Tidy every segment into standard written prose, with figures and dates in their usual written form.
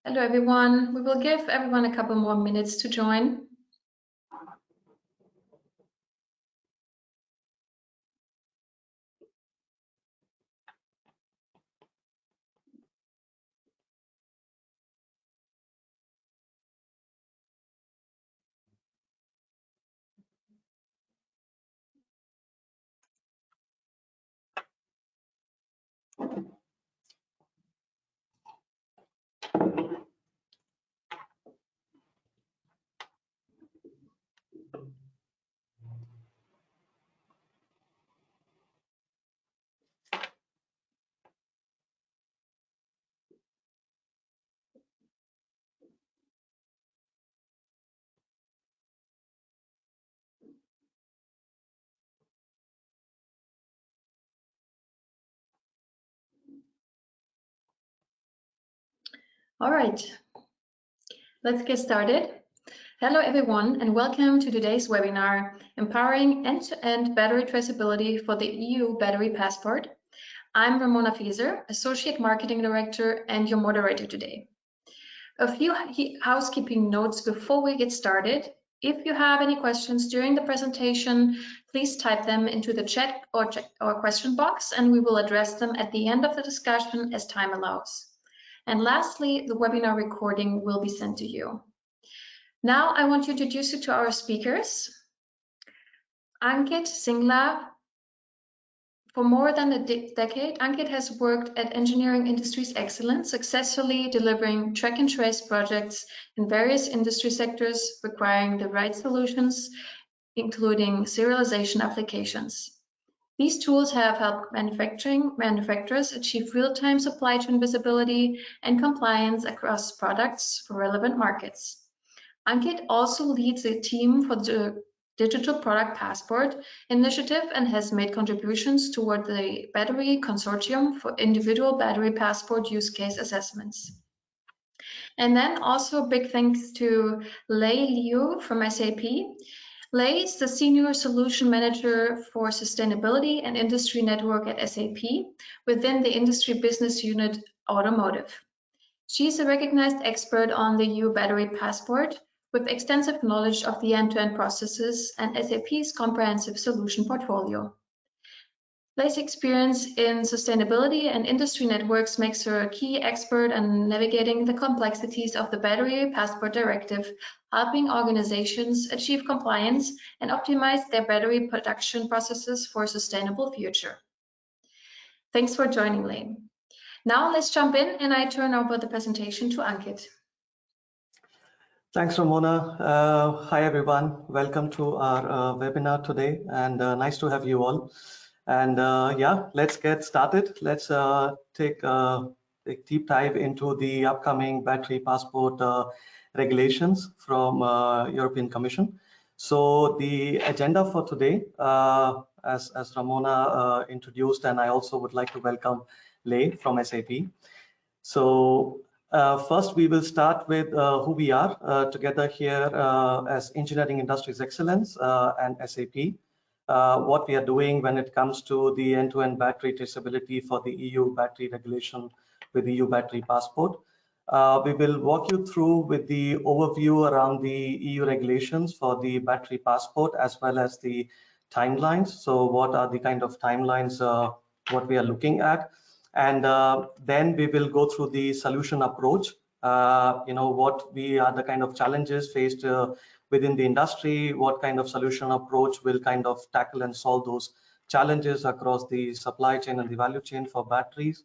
Hello, everyone. We will give everyone a couple more minutes to join. All right, let's get started. Hello, everyone, and welcome to today's webinar, Empowering End-to-End Battery Traceability for the EU Battery Passport. I'm Ramona Fieser, Associate Marketing Director and your moderator today. A few housekeeping notes before we get started. If you have any questions during the presentation, please type them into the chat or question box, and we will address them at the end of the discussion as time allows. And lastly, the webinar recording will be sent to you. Now I want to introduce you to our speakers. Ankit Singla. For more than a decade, Ankit has worked at Engineering Industries Excellence, successfully delivering track and trace projects in various industry sectors requiring the right solutions, including serialization applications. These tools have helped manufacturers achieve real-time supply chain visibility and compliance across products for relevant markets. Ankit also leads a team for the Digital Product Passport initiative and has made contributions toward the Battery Consortium for individual battery passport use case assessments. And then also big thanks to Lei Liu from SAP. Lei is the Senior Solution Manager for Sustainability and Industry Network at SAP within the Industry Business Unit Automotive. She's a recognized expert on the EU Battery Passport with extensive knowledge of the end-to-end processes and SAP's comprehensive solution portfolio. Lei's experience in sustainability and industry networks makes her a key expert in navigating the complexities of the Battery Passport Directive, helping organizations achieve compliance and optimize their battery production processes for a sustainable future. Thanks for joining, Lei. Now let's jump in and I turn over the presentation to Ankit. Thanks, Ramona. Hi, everyone. Welcome to our webinar today, and nice to have you all. And yeah, let's get started. Let's take a deep dive into the upcoming battery passport regulations from European Commission. So the agenda for today, as Ramona introduced, and I also would like to welcome Lei from SAP. So first, we will start with who we are together here as Engineering Industries Excellence and SAP, what we are doing when it comes to the end-to-end battery traceability for the EU battery regulation with the EU battery passport. We will walk you through with the overview around the EU regulations for the battery passport as well as the timelines. So what are the kind of timelines what we are looking at? And then we will go through the solution approach, what we are the kind of challenges faced within the industry, what kind of solution approach will kind of tackle and solve those challenges across the supply chain and the value chain for batteries.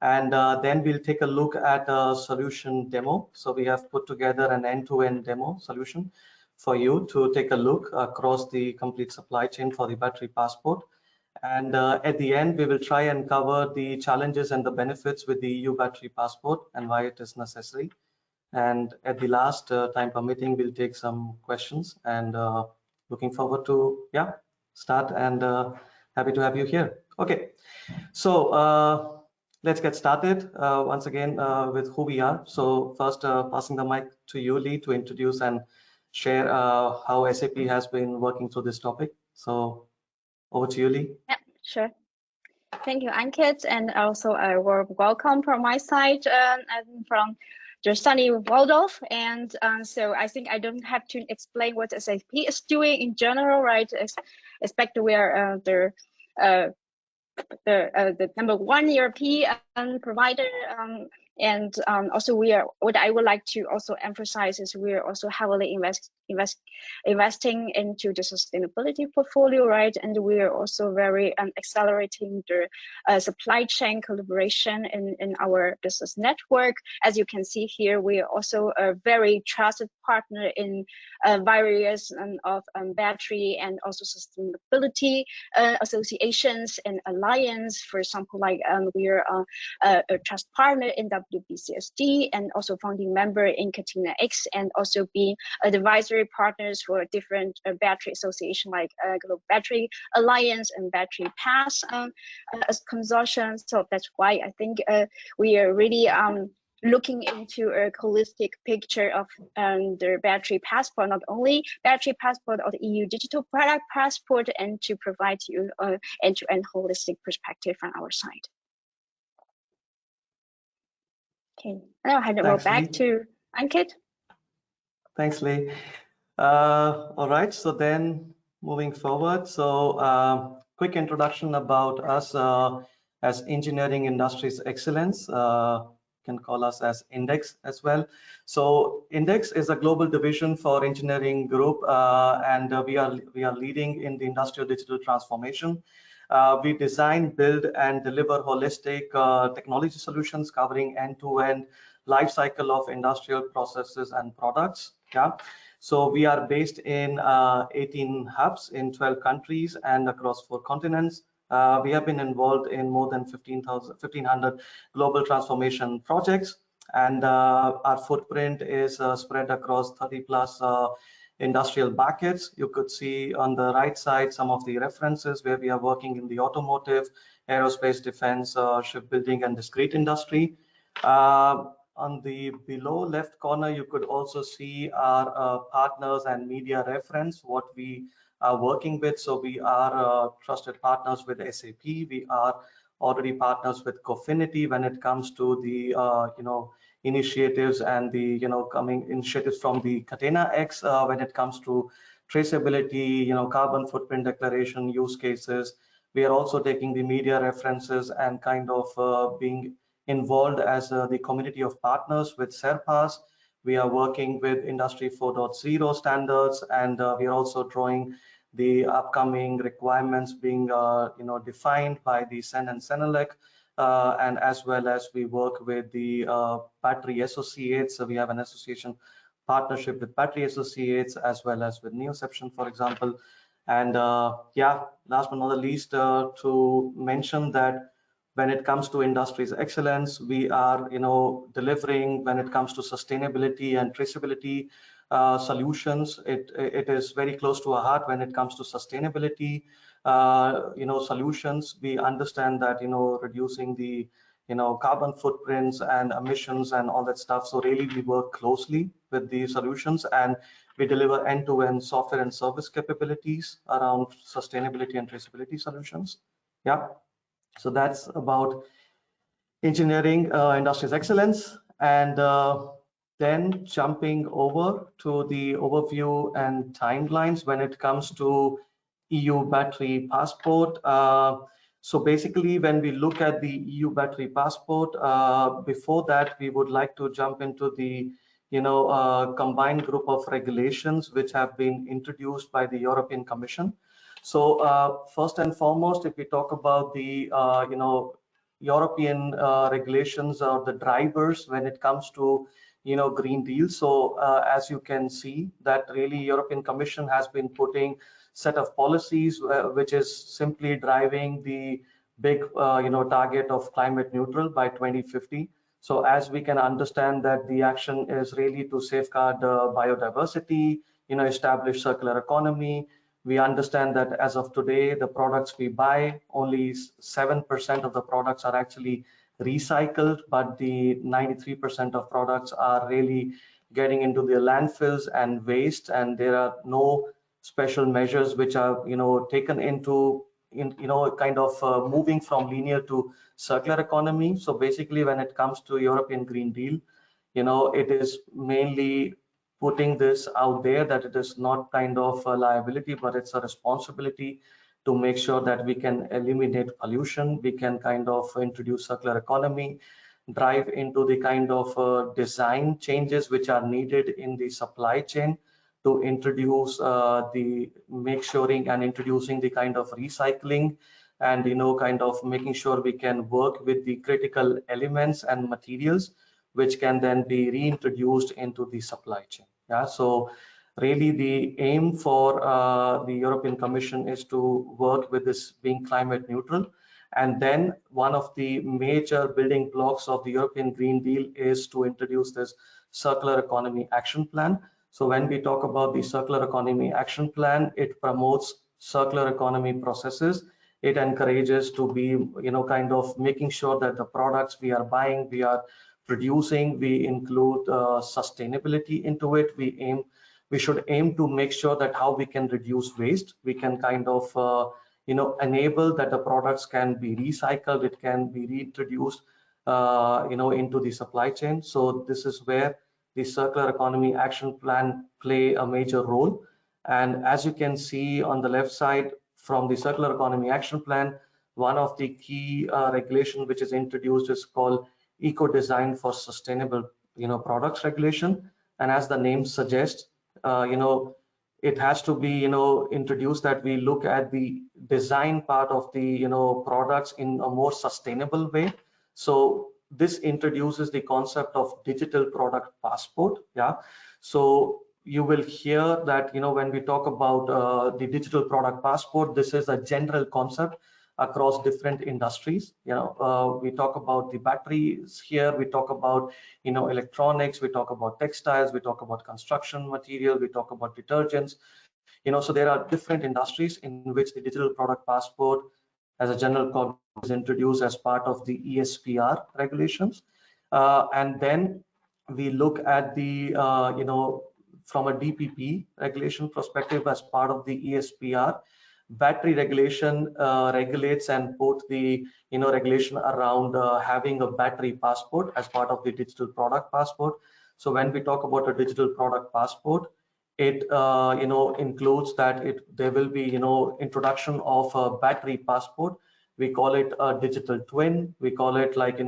And then we'll take a look at a solution demo. So we have put together an end-to-end demo solution for you to take a look across the complete supply chain for the battery passport. And at the end, we will try and cover the challenges and the benefits with the EU battery passport and why it is necessary. And at the last, time permitting, we'll take some questions and looking forward to, start and happy to have you here. Okay, so let's get started once again with who we are. So first, passing the mic to you, Lei, to introduce and share how SAP has been working through this topic. So over to you, Lei. Yeah, sure. Thank you, Ankit, and also a warm welcome from my side. I'm from Sunny Waldorf, and so I think I don't have to explain what SAP is doing in general, right? Expect we are the number one ERP provider, and also what I would like to also emphasize is we are also heavily investing into the sustainability portfolio, right? And we are also very accelerating the supply chain collaboration in our business network. As you can see here, we are also a very trusted partner in various of battery and also sustainability associations and alliance. For example, like we are a trust partner in WBCSD and also founding member in Katina X, and also being advisory partners for different battery association like Global Battery Alliance and Battery Pass as consortium. So that's why I think we are really looking into a holistic picture of the battery passport, not only battery passport or the EU digital product passport, and to provide you an end-to-end holistic perspective from our side. Okay, now I'll hand it over back to Ankit. Thanks, Lee. All right, so then moving forward, so quick introduction about us as Engineering Industries Excellence. Can call us as INDEX as well. So INDEX is a global division for engineering group, and we are leading in the industrial digital transformation. We design, build, and deliver holistic technology solutions covering end-to-end life cycle of industrial processes and products. Yeah. So we are based in 18 hubs in 12 countries and across 4 continents. We have been involved in more than 1,500 global transformation projects, and our footprint is spread across 30+ industrial buckets. You could see on the right side some of the references where we are working in the automotive, aerospace, defense, shipbuilding, and discrete industry. On the below left corner, you could also see our partners and media reference, what we are working with. So we are trusted partners with SAP. We are already partners with Cofinity when it comes to the initiatives and the coming initiatives from the Catena X when it comes to traceability, carbon footprint declaration use cases. We are also taking the media references and kind of being involved as the community of partners with SERPAS. We are working with Industry 4.0 standards, and we are also drawing the upcoming requirements being defined by the CEN and CENELEC, and as well as we work with the battery associates. So we have an association partnership with battery associates as well as with Neoception, for example. And yeah, last but not the least, to mention that when it comes to industries excellence, we are delivering when it comes to sustainability and traceability solutions. It is very close to our heart when it comes to sustainability solutions. We understand that reducing the carbon footprints and emissions and all that stuff. So really we work closely with the solutions, and we deliver end-to-end software and service capabilities around sustainability and traceability solutions. Yeah. So that's about engineering industries excellence. And then jumping over to the overview and timelines when it comes to EU battery passport. So basically, when we look at the EU battery passport, before that, we would like to jump into the combined group of regulations which have been introduced by the European Commission. So first and foremost, if we talk about the European regulations or the drivers when it comes to Green Deal. So as you can see that really European Commission has been putting set of policies which is simply driving the big target of climate neutral by 2050. So as we can understand that the action is really to safeguard biodiversity, establish circular economy. We understand that as of today, the products we buy, only 7% of the products are actually recycled, but the 93% of products are really getting into the landfills and waste, and there are no special measures which are taken into kind of moving from linear to circular economy. So basically when it comes to European Green Deal, it is mainly putting this out there that it is not kind of a liability, but it's a responsibility to make sure that we can eliminate pollution, we can kind of introduce circular economy, drive into the kind of design changes which are needed in the supply chain to introduce the make suring and introducing the kind of recycling, and kind of making sure we can work with the critical elements and materials which can then be reintroduced into the supply chain. Yeah, so really the aim for the European Commission is to work with this being climate neutral. And then one of the major building blocks of the European Green Deal is to introduce this circular economy action plan. So when we talk about the circular economy action plan, it promotes circular economy processes. It encourages to be, kind of making sure that the products we are buying, we are producing, we include sustainability into it. We should aim to make sure that how we can reduce waste. We can kind of enable that the products can be recycled, it can be reintroduced into the supply chain. So this is where the circular economy action plan play a major role. And as you can see on the left side from the circular economy action plan, one of the key regulation which is introduced is called eco design for sustainable products regulation. And as the name suggests, it has to be introduced that we look at the design part of the products in a more sustainable way. So this introduces the concept of digital product passport. Yeah, so you will hear that when we talk about the digital product passport, this is a general concept across different industries. We talk about the batteries here, we talk about electronics, we talk about textiles, we talk about construction material, we talk about detergents. So there are different industries in which the digital product passport as a general concept is introduced as part of the ESPR regulations. And then we look at the from a DPP regulation perspective as part of the ESPR. Battery regulation regulates and put the regulation around having a battery passport as part of the digital product passport. So when we talk about a digital product passport, it includes that there will be introduction of a battery passport. We call it a digital twin. We call it like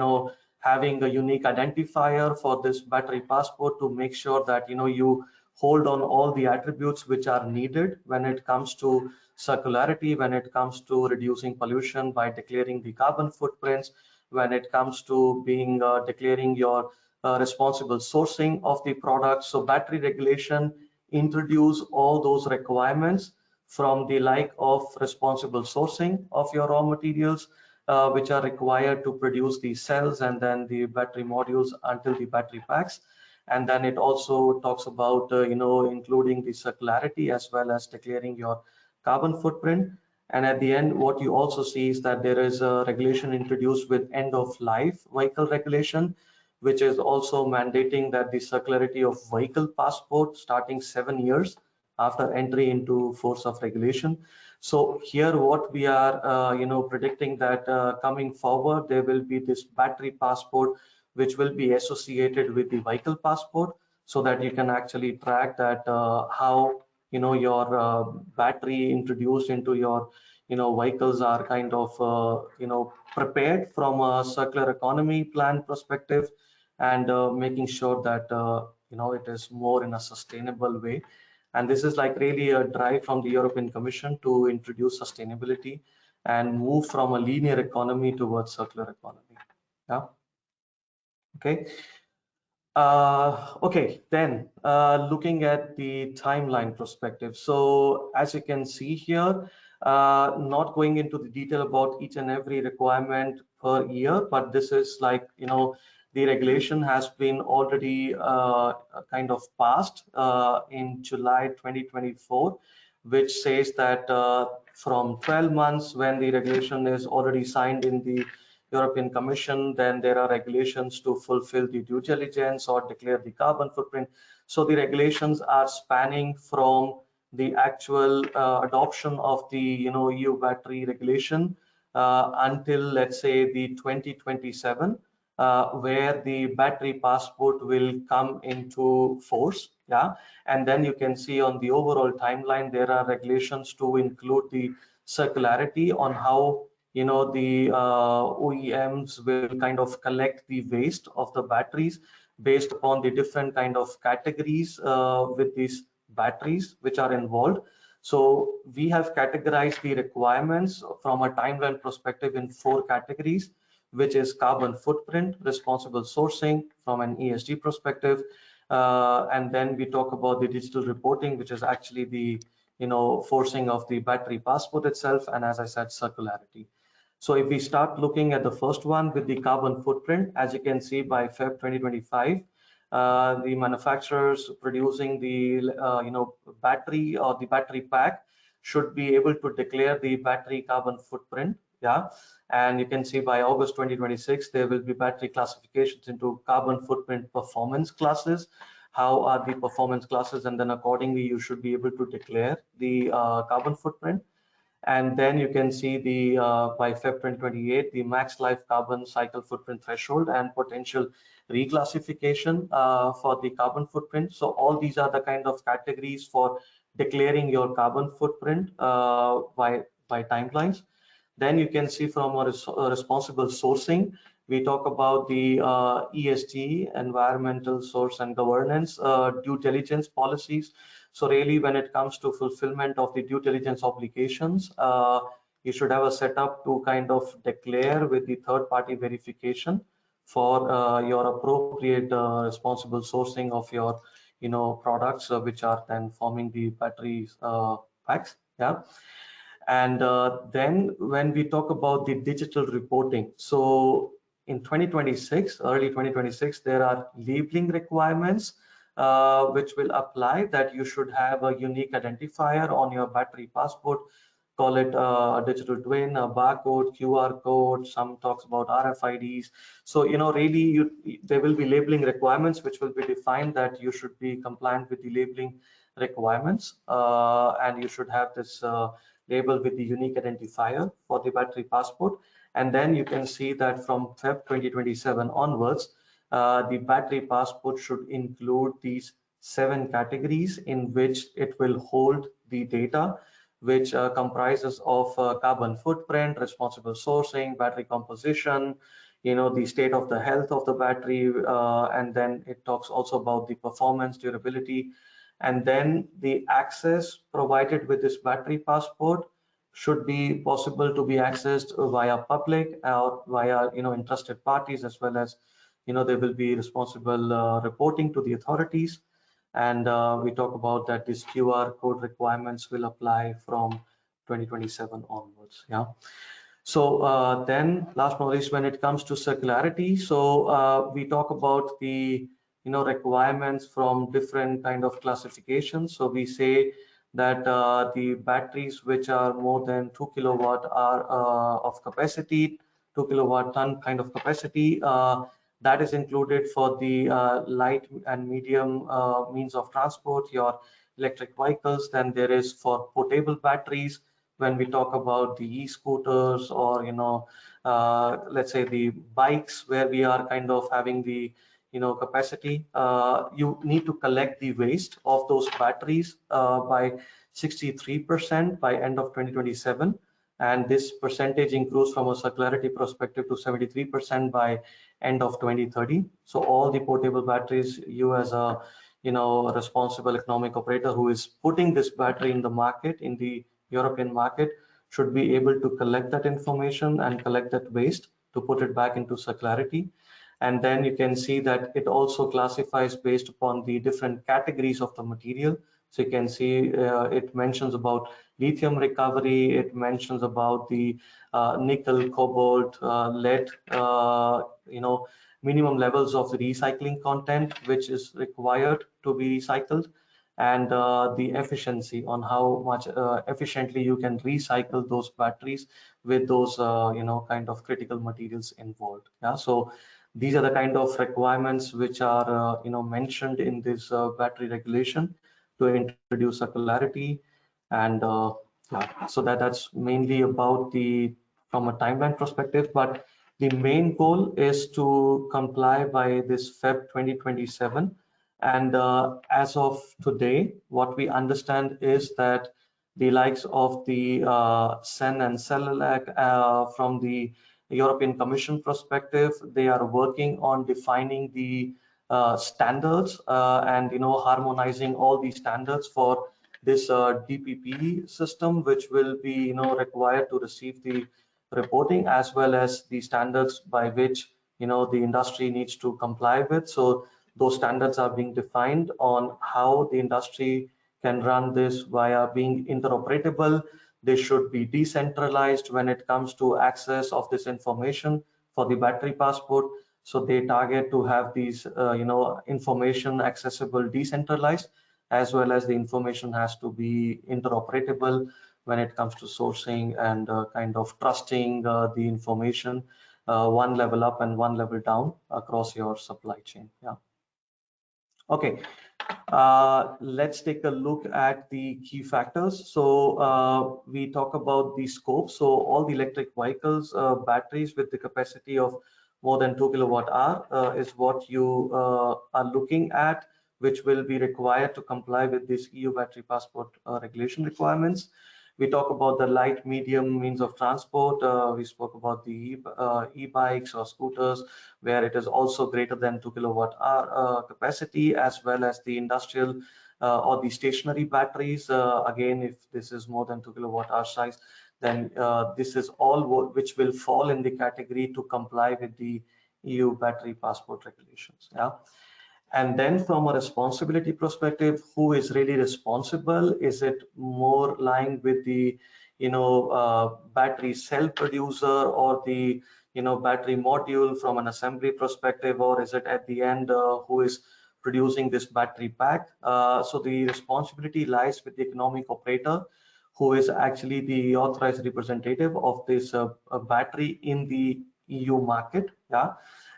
having a unique identifier for this battery passport to make sure that you hold on all the attributes which are needed when it comes to circularity, when it comes to reducing pollution by declaring the carbon footprints, when it comes to being declaring your responsible sourcing of the product. So battery regulation introduce all those requirements from the like of responsible sourcing of your raw materials, which are required to produce the cells and then the battery modules until the battery packs. And then it also talks about including the circularity as well as declaring your carbon footprint. And at the end, what you also see is that there is a regulation introduced with end of life vehicle regulation, which is also mandating that the circularity of vehicle passport starting 7 years after entry into force of regulation. So here what we are predicting that coming forward there will be this battery passport which will be associated with the vehicle passport, so that you can actually track that how your battery introduced into your vehicles are kind of prepared from a circular economy plan perspective, and making sure that it is more in a sustainable way. And this is like really a drive from the European Commission to introduce sustainability and move from a linear economy towards circular economy. Yeah. Okay. Okay, then looking at the timeline perspective. So as you can see here, not going into the detail about each and every requirement per year, but this is like, the regulation has been already kind of passed in July 2024, which says that from 12 months when the regulation is already signed in the European Commission, then there are regulations to fulfill the due diligence or declare the carbon footprint. So the regulations are spanning from the actual adoption of the EU battery regulation until let's say the 2027. where the battery passport will come into force. Yeah, and then you can see on the overall timeline there are regulations to include the circularity on how the OEMs will kind of collect the waste of the batteries based upon the different kind of categories with these batteries which are involved. So we have categorized the requirements from a timeline perspective in 4 categories, which is carbon footprint, responsible sourcing from an ESG perspective, and then we talk about the digital reporting, which is actually the forcing of the battery passport itself, and as I said, circularity. So if we start looking at the first one with the carbon footprint, as you can see by Feb 2025, the manufacturers producing the battery or the battery pack should be able to declare the battery carbon footprint. Yeah, and you can see by August 2026 there will be battery classifications into carbon footprint performance classes. How are the performance classes, and then accordingly you should be able to declare the carbon footprint. And then you can see the by Feb 2028 the max life carbon cycle footprint threshold and potential reclassification for the carbon footprint. So all these are the kind of categories for declaring your carbon footprint by timelines. Then you can see from a responsible sourcing, we talk about the ESG, environmental, source and governance, due diligence policies. So really when it comes to fulfillment of the due diligence obligations, you should have a setup to kind of declare with the third party verification for your appropriate responsible sourcing of your products which are then forming the battery packs. Yeah. And then when we talk about the digital reporting, so in 2026, early 2026, there are labeling requirements which will apply that you should have a unique identifier on your battery passport, call it a digital twin, a barcode, QR code, some talks about RFIDs. So, really there will be labeling requirements which will be defined that you should be compliant with the labeling requirements and you should have this label with the unique identifier for the battery passport. And then you can see that from Feb 2027 onwards, the battery passport should include these 7 categories in which it will hold the data, which comprises of carbon footprint, responsible sourcing, battery composition, the state of the health of the battery, and then it talks also about the performance, durability, and then the access provided with this battery passport should be possible to be accessed via public or via interested parties, as well as there will be responsible reporting to the authorities. And we talk about that this QR code requirements will apply from 2027 onwards. Yeah. So then last but not least, when it comes to circularity, so we talk about the requirements from different kind of classifications. So we say that the batteries which are more than 2 kilowatt are of capacity, 2 kilowatt ton kind of capacity, that is included for the light and medium means of transport, your electric vehicles. Then there is for portable batteries when we talk about the e-scooters or let's say the bikes where we are kind of having the capacity. You need to collect the waste of those batteries by 63% by end of 2027, and this percentage improves from a circularity perspective to 73% by end of 2030. So all the portable batteries, you as a responsible economic operator who is putting this battery in the market, in the European market, should be able to collect that information and collect that waste to put it back into circularity. And then you can see that it also classifies based upon the different categories of the material. So you can see it mentions about lithium recovery, it mentions about the nickel, cobalt, lead, minimum levels of the recycling content which is required to be recycled, and the efficiency on how much efficiently you can recycle those batteries with those kind of critical materials involved. Yeah, so these are the kind of requirements which are mentioned in this battery regulation to introduce circularity. And yeah, so that's mainly about the from a timeline perspective. But The main goal is to comply by this Feb 2027. And as of today, what we understand is that the likes of the SEN and CELELAC from the European Commission perspective, they are working on defining the standards and harmonizing all these standards for this DPP system, which will be required to receive the reporting, as well as the standards by which the industry needs to comply with. So those standards are being defined on how the industry can run this via being interoperable. They should be decentralized when it comes to access of this information for the battery passport. So they target to have these information accessible decentralized, as well as the information has to be interoperable when it comes to sourcing and kind of trusting the information one level up and one level down across your supply chain. Yeah. Okay. Let's take a look at the key factors. So we talk about the scope. So all the electric vehicles batteries with the capacity of more than 2 kilowatt hour is what you are looking at, which will be required to comply with this EU battery passport regulation requirements. We talk about the light medium means of transport. We spoke about the e-bikes or scooters, where it is also greater than 2 kilowatt hour capacity, as well as the industrial or the stationary batteries. Again, if this is more than 2 kilowatt hour size, then this is all which will fall in the category to comply with the EU battery passport regulations. Yeah. And then from a responsibility perspective, who is really responsible? Is it more lying with the battery cell producer or the battery module from an assembly perspective, or is it at the end who is producing this battery pack? So the responsibility lies with the economic operator, who is actually the authorized representative of this battery in the EU market. Yeah.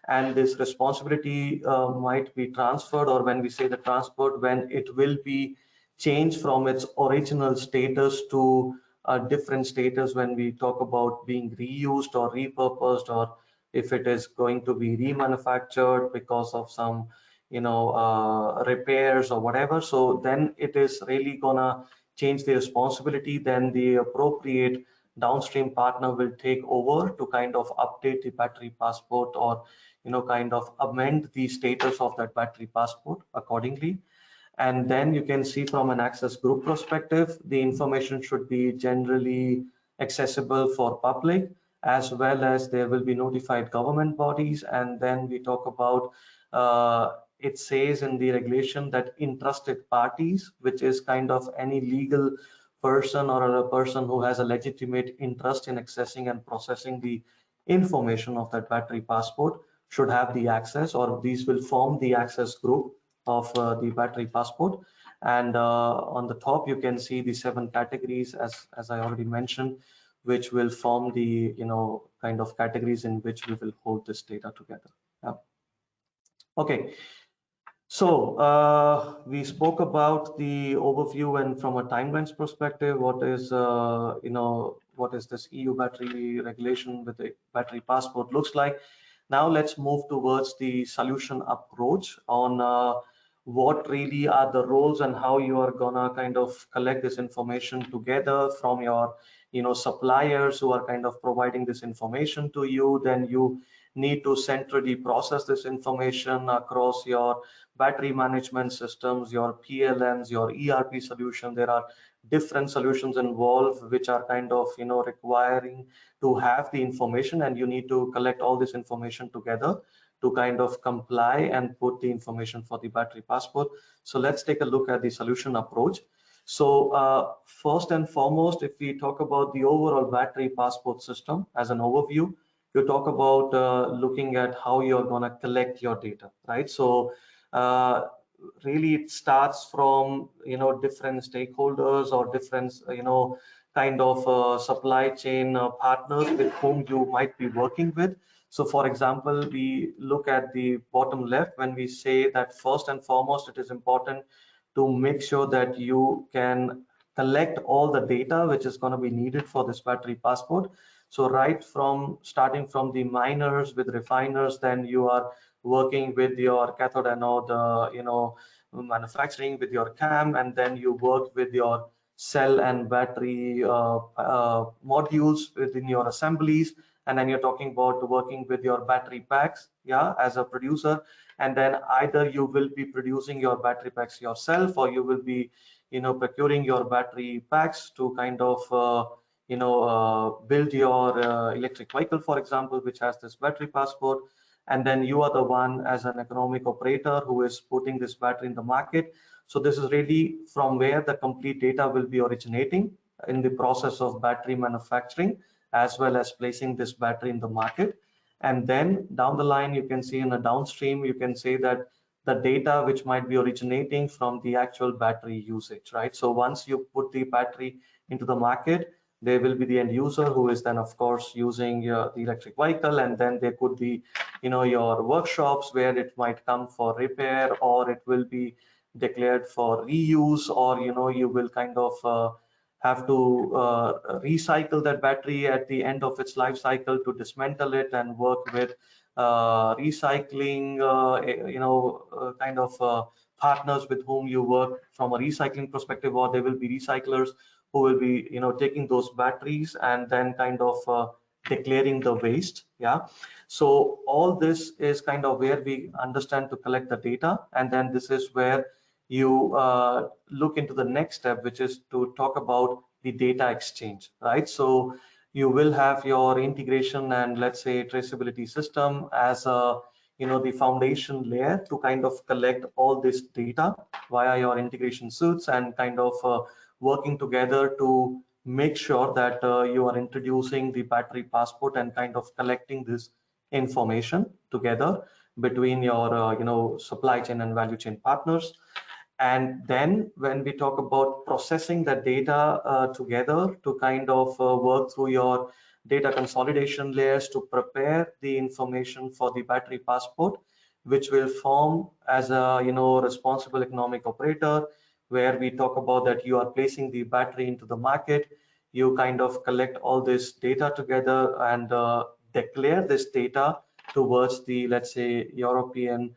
And this responsibility might be transferred, or when we say the transport, when it will be changed from its original status to a different status, when we talk about being reused or repurposed, or if it is going to be remanufactured because of some repairs or whatever. So then it is really gonna change the responsibility. Then the appropriate downstream partner will take over to kind of update the battery passport, or kind of amend the status of that battery passport accordingly. And then you can see from an access group perspective, the information should be generally accessible for public, as well as there will be notified government bodies. And then we talk about it says in the regulation that interested parties, which is kind of any legal person or a person who has a legitimate interest in accessing and processing the information of that battery passport, should have the access, or these will form the access group of the battery passport. And on the top, you can see the 7 categories, as I already mentioned, which will form the kind of categories in which we will hold this data together. Yeah. Okay. So we spoke about the overview, and from a timelines perspective, what is what is this EU battery regulation with the battery passport looks like. Now let's move towards the solution approach on what really are the roles and how you are gonna kind of collect this information together from your suppliers who are kind of providing this information to you. Then you need to centrally process this information across your battery management systems, your PLMs, your ERP solution. There are different solutions involved which are kind of requiring to have the information, and you need to collect all this information together to kind of comply and put the information for the battery passport. So let's take a look at the solution approach. So first and foremost, if we talk about the overall battery passport system as an overview, you talk about looking at how you're going to collect your data, right? So really it starts from different stakeholders or different kind of supply chain partners with whom you might be working with. So for example, we look at the bottom left when we say that first and foremost it is important to make sure that you can collect all the data which is going to be needed for this battery passport. So right from starting from the miners with refiners, then you are working with your cathode anode, manufacturing with your CAM, and then you work with your cell and battery modules within your assemblies, and then you're talking about working with your battery packs, yeah, as a producer. And then either you will be producing your battery packs yourself, or you will be procuring your battery packs to kind of build your electric vehicle, for example, which has this battery passport. And then you are the one as an economic operator who is putting this battery in the market. So this is really from where the complete data will be originating in the process of battery manufacturing, as well as placing this battery in the market. And then down the line, you can see in the downstream, you can say that the data which might be originating from the actual battery usage, right? So once you put the battery into the market, there will be the end user who is then of course using the electric vehicle, and then there could be your workshops where it might come for repair, or it will be declared for reuse, or you will kind of have to recycle that battery at the end of its life cycle to dismantle it and work with recycling kind of partners with whom you work from a recycling perspective, or there will be recyclers who will be taking those batteries and then kind of declaring the waste. Yeah, so all this is kind of where we understand to collect the data, and then this is where you look into the next step, which is to talk about the data exchange, right? So you will have your integration and let's say traceability system as a the foundation layer to kind of collect all this data via your integration suites, and kind of working together to make sure that you are introducing the battery passport and kind of collecting this information together between your supply chain and value chain partners. And then when we talk about processing that data together to kind of work through your data consolidation layers to prepare the information for the battery passport, which will form as a responsible economic operator, where we talk about that you are placing the battery into the market, you kind of collect all this data together and declare this data towards the, let's say, European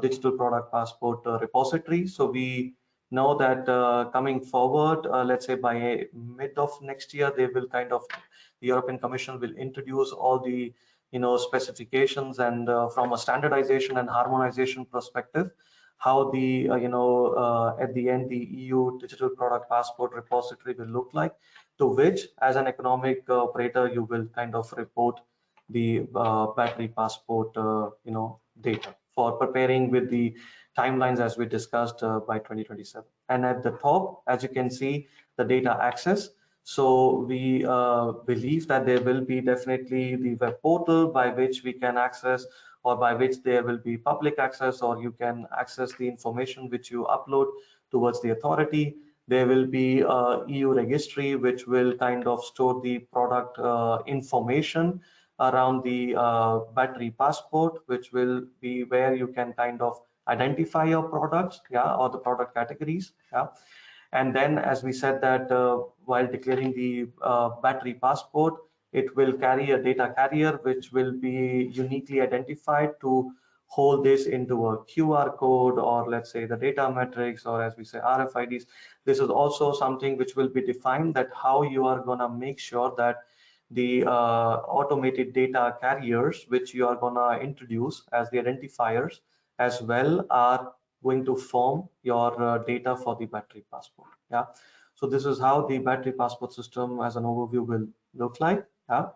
digital product passport repository. So we know that coming forward, let's say by mid of next year, they will kind of, the European Commission will introduce all the specifications, and from a standardization and harmonization perspective, how the at the end the EU digital product passport repository will look like, to which as an economic operator you will kind of report the battery passport data for preparing with the timelines as we discussed by 2027. And at the top, as you can see, the data access. So we believe that there will be definitely the web portal by which we can access, or by which there will be public access, or you can access the information which you upload towards the authority. There will be EU registry, which will kind of store the product information around the battery passport, which will be where you can kind of identify your products, yeah, or the product categories, yeah. And then, as we said, that while declaring the battery passport, it will carry a data carrier which will be uniquely identified to hold this into a QR code, or let's say the data metrics, or as we say RFIDs. This is also something which will be defined, that how you are going to make sure that the automated data carriers which you are going to introduce as the identifiers as well are going to form your data for the battery passport. Yeah, so this is how the battery passport system as an overview will look like. Yeah,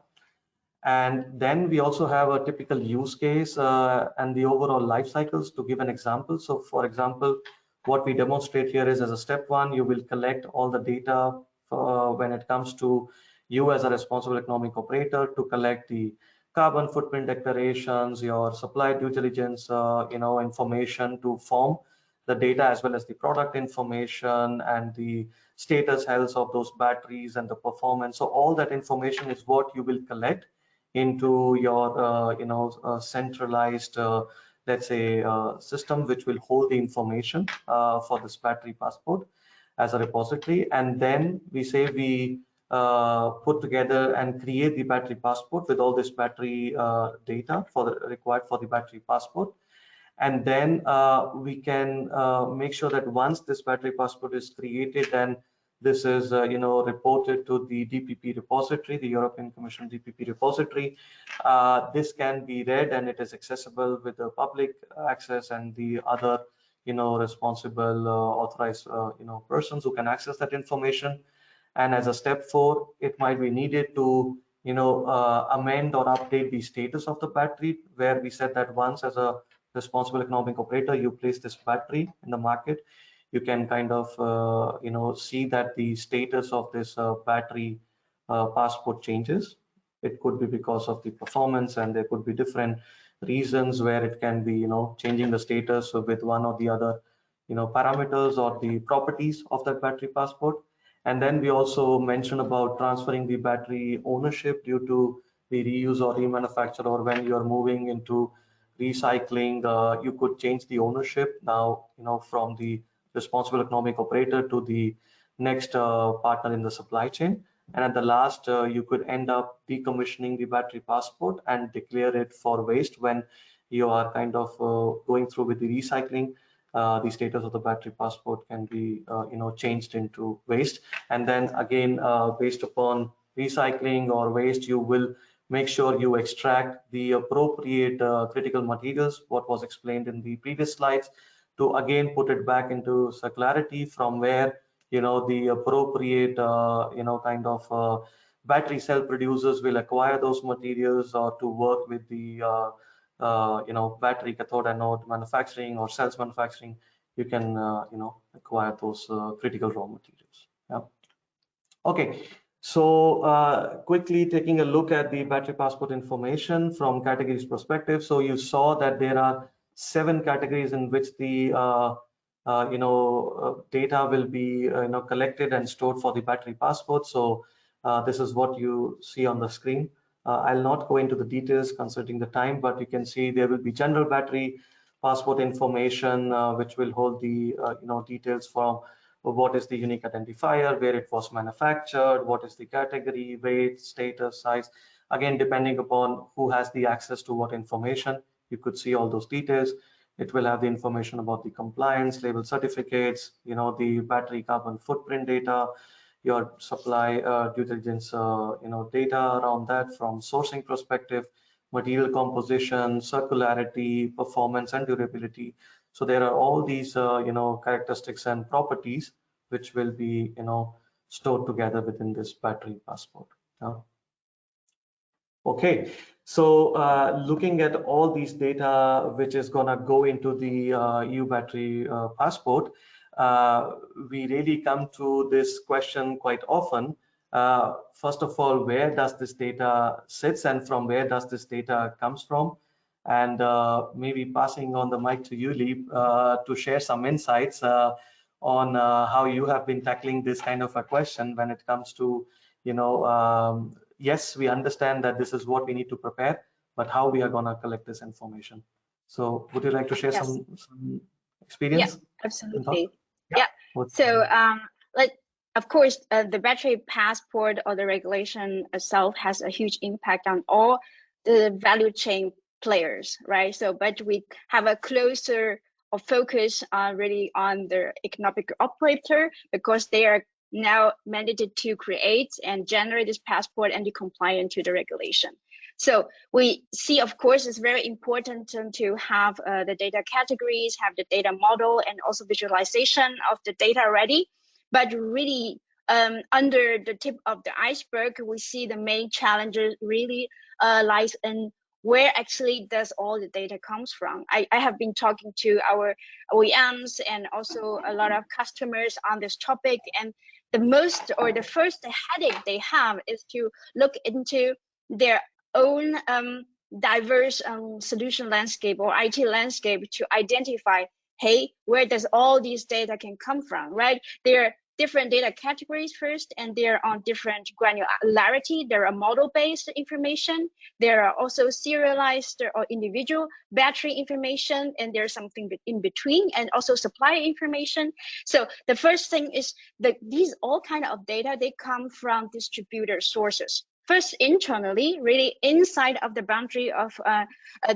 and then we also have a typical use case and the overall life cycles. To give an example, so for example, what we demonstrate here is, as a step one, you will collect all the data when it comes to you as a responsible economic operator, to collect the carbon footprint declarations, your supply due diligence information, to form the data as well as the product information and the status health of those batteries and the performance. So all that information is what you will collect into your centralized let's say system, which will hold the information for this battery passport as a repository. And then we say we put together and create the battery passport with all this battery data required for the battery passport. And then we can make sure that once this battery passport is created and this is reported to the DPP repository, the European Commission DPP repository, this can be read and it is accessible with the public access and the other responsible authorized persons who can access that information. And as a step 4, it might be needed to amend or update the status of the battery, where we said that once as a responsible economic operator you place this battery in the market, you can kind of see that the status of this battery passport changes. It could be because of the performance, and there could be different reasons where it can be changing the status with one or the other parameters or the properties of that battery passport. And then we also mentioned about transferring the battery ownership due to the reuse or remanufacture, or when you are moving into recycling, you could change the ownership now, from the responsible economic operator to the next partner in the supply chain. And at the last, you could end up decommissioning the battery passport and declare it for waste when you are kind of going through with the recycling. The status of the battery passport can be changed into waste, and then again based upon recycling or waste, you will make sure you extract the appropriate critical materials, what was explained in the previous slides, to again put it back into circularity, from where the appropriate kind of battery cell producers will acquire those materials, or to work with the battery cathode anode manufacturing or cells manufacturing. You can acquire those critical raw materials. Yeah. Okay, so quickly taking a look at the battery passport information from categories perspective. So you saw that there are 7 categories in which the data will be collected and stored for the battery passport. So this is what you see on the screen. I'll not go into the details considering the time, but you can see there will be general battery passport information, which will hold the details from what is the unique identifier, where it was manufactured, what is the category, weight, status, size. Again, depending upon who has the access to what information, you could see all those details. It will have the information about the compliance, label certificates, the battery carbon footprint data, your supply due diligence, data around that from sourcing perspective, material composition, circularity, performance, and durability. So there are all these, characteristics and properties which will be, stored together within this battery passport. Okay, so looking at all these data, which is gonna go into the EU battery passport, we really come to this question quite often. First of all, where does this data sits, and from where does this data comes from? And maybe passing on the mic to you, Lee, to share some insights on how you have been tackling this kind of a question when it comes to, yes, we understand that this is what we need to prepare, but how we are going to collect this information. So would you like to share some experience? Yeah, absolutely. Yeah. So of course, the battery passport or the regulation itself has a huge impact on all the value chain players, right? So, but we have a closer focus really on the economic operator, because they are now mandated to create and generate this passport and be compliant to the regulation. So we see, of course, it's very important to have the data categories, have the data model, and also visualization of the data ready. But really, under the tip of the iceberg, we see the main challenges really lies in where actually does all the data comes from. I have been talking to our OEMs and also a lot of customers on this topic, and the first headache they have is to look into their own diverse solution landscape or IT landscape to identify, hey, where does all these data can come from, right? There different data categories first, and they're on different granularity. There are model-based information. There are also serialized or individual battery information, and there's something in between, and also supplier information. So the first thing is that these all kind of data, they come from distributed sources. First, internally, really inside of the boundary of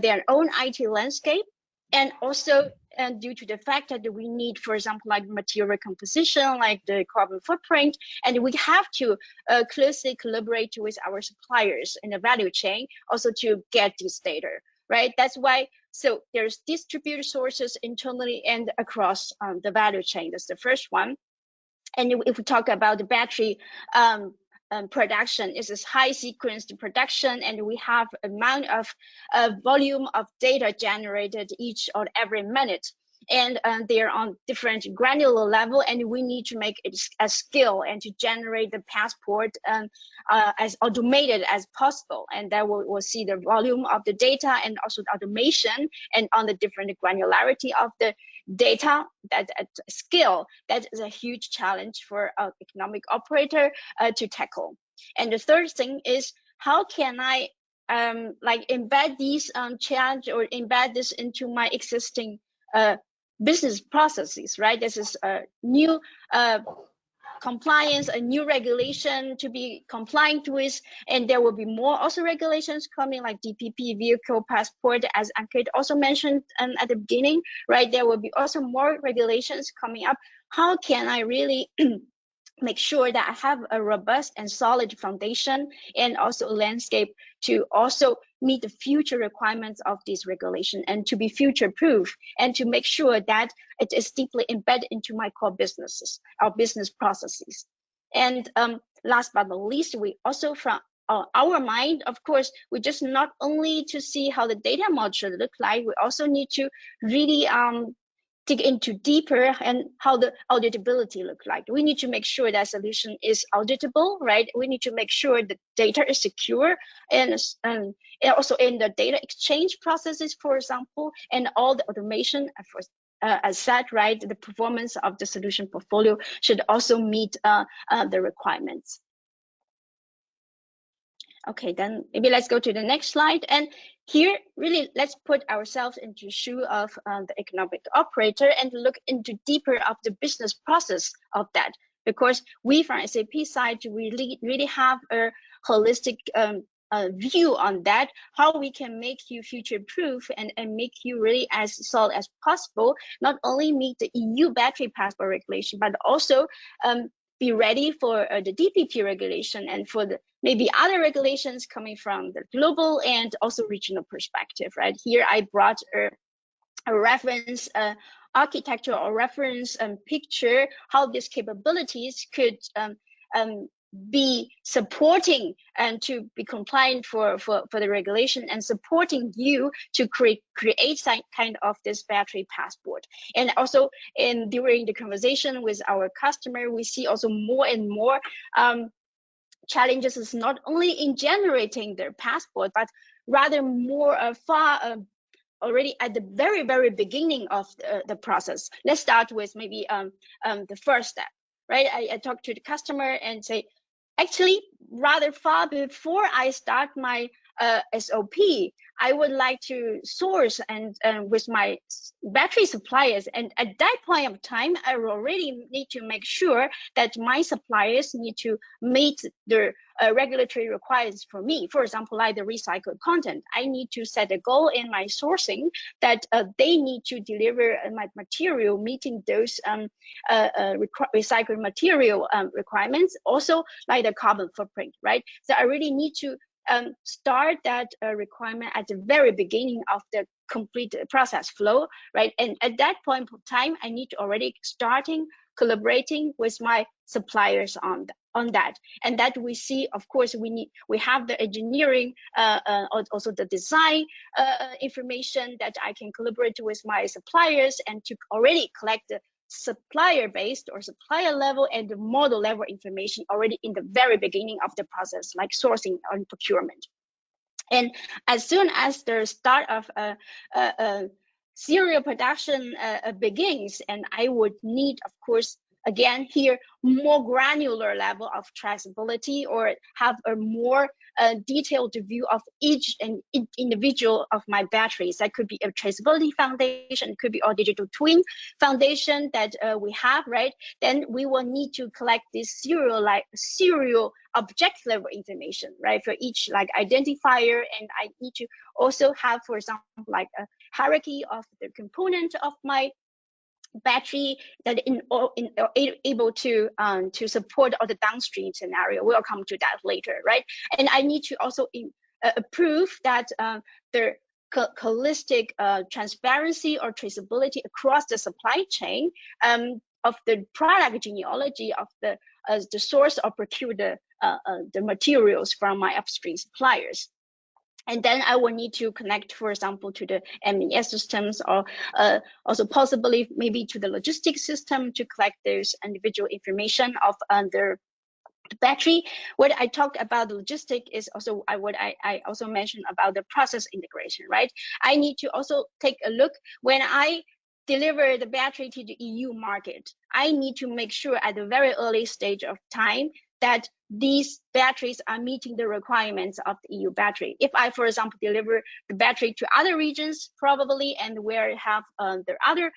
their own IT landscape, and also due to the fact that we need, for example, like material composition, like the carbon footprint, and we have to closely collaborate with our suppliers in the value chain also to get this data, right? That's why, so there's distributed sources internally and across the value chain. That's the first one. And if we talk about the battery production, it's this high sequenced production, and we have amount of volume of data generated each or every minute, and they're on different granular level, and we need to make it a skill and to generate the passport as automated as possible, and that we'll see the volume of the data and also the automation and on the different granularity of the data. That skill, that is a huge challenge for an economic operator to tackle. And the third thing is, how can I like embed these challenge or embed this into my existing business processes, right? This is a new compliance, a new regulation to be compliant with, and there will be more also regulations coming, like DPP, vehicle passport, as Ankit also mentioned at the beginning, right? There will be also more regulations coming up. How can I really make sure that I have a robust and solid foundation and also a landscape to also meet the future requirements of this regulation and to be future proof and to make sure that it is deeply embedded into my core businesses, our business processes. And last but not least, we also from our mind, of course, we just not only to see how the data model should look like, we also need to really dig into deeper and how the auditability look like. We need to make sure that solution is auditable, right? We need to make sure the data is secure and also in the data exchange processes, for example, and all the automation as said, right? The performance of the solution portfolio should also meet the requirements. Okay, then maybe let's go to the next slide. And here, really, let's put ourselves into the shoe of the economic operator and look into deeper of the business process of that. Because we from SAP side, we really have a holistic view on that, how we can make you future-proof and make you really as solid as possible, not only meet the EU battery passport regulation, but also be ready for the DPP regulation and for the maybe other regulations coming from the global and also regional perspective, right? Here I brought a reference architecture or reference picture, how these capabilities could be supporting and to be compliant for the regulation and supporting you to create some kind of this battery passport. And also during the conversation with our customer, we see also more and more challenges is not only in generating their passport, but rather more far already at the very beginning of the process. Let's start with maybe the first step, right? I talk to the customer and say, actually, rather far before I start my SOP, I would like to source and with my battery suppliers. And at that point of time, I already need to make sure that my suppliers need to meet the regulatory requirements for me. For example, like the recycled content, I need to set a goal in my sourcing that they need to deliver my material meeting those recycled material requirements. Also, like the carbon footprint, right? So I really need to start that requirement at the very beginning of the complete process flow, right? And at that point of time, I need to already starting collaborating with my suppliers on that. And that we see, of course, we have the engineering, also the design information that I can collaborate with my suppliers and to already collect the supplier based or supplier level and the model level information already in the very beginning of the process, like sourcing and procurement. And as soon as the start of serial production begins, and I would need, of course, again here, more granular level of traceability, or have a more detailed view of each and individual of my batteries. That could be a traceability foundation, it could be our digital twin foundation that we have, right? Then we will need to collect this serial object level information, right, for each like identifier. And I need to also have, for example, like a hierarchy of the component of my battery that able to support all the downstream scenario. We'll come to that later, right? And I need to also approve that the holistic transparency or traceability across the supply chain of the product genealogy of the source or procure the materials from my upstream suppliers. And then I will need to connect, for example, to the MES systems, or also possibly maybe to the logistics system to collect those individual information of the battery. What I talked about the logistic is also what I also mentioned about the process integration, right? I need to also take a look when I deliver the battery to the EU market. I need to make sure at the very early stage of time that these batteries are meeting the requirements of the EU battery. If I, for example, deliver the battery to other regions, probably, and where I have the other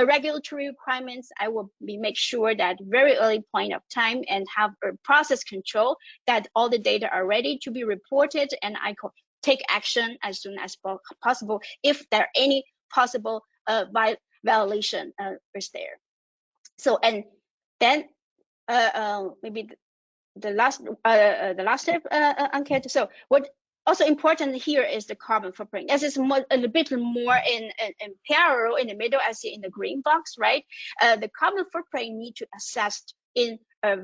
regulatory requirements, I will make sure that very early point of time and have a process control that all the data are ready to be reported, and I can take action as soon as possible if there are any possible violation is there. So, and then maybe the last step, Anket. So what also important here is the carbon footprint. As it's a bit more in parallel in the middle, as in the green box, right? The carbon footprint need to assess in a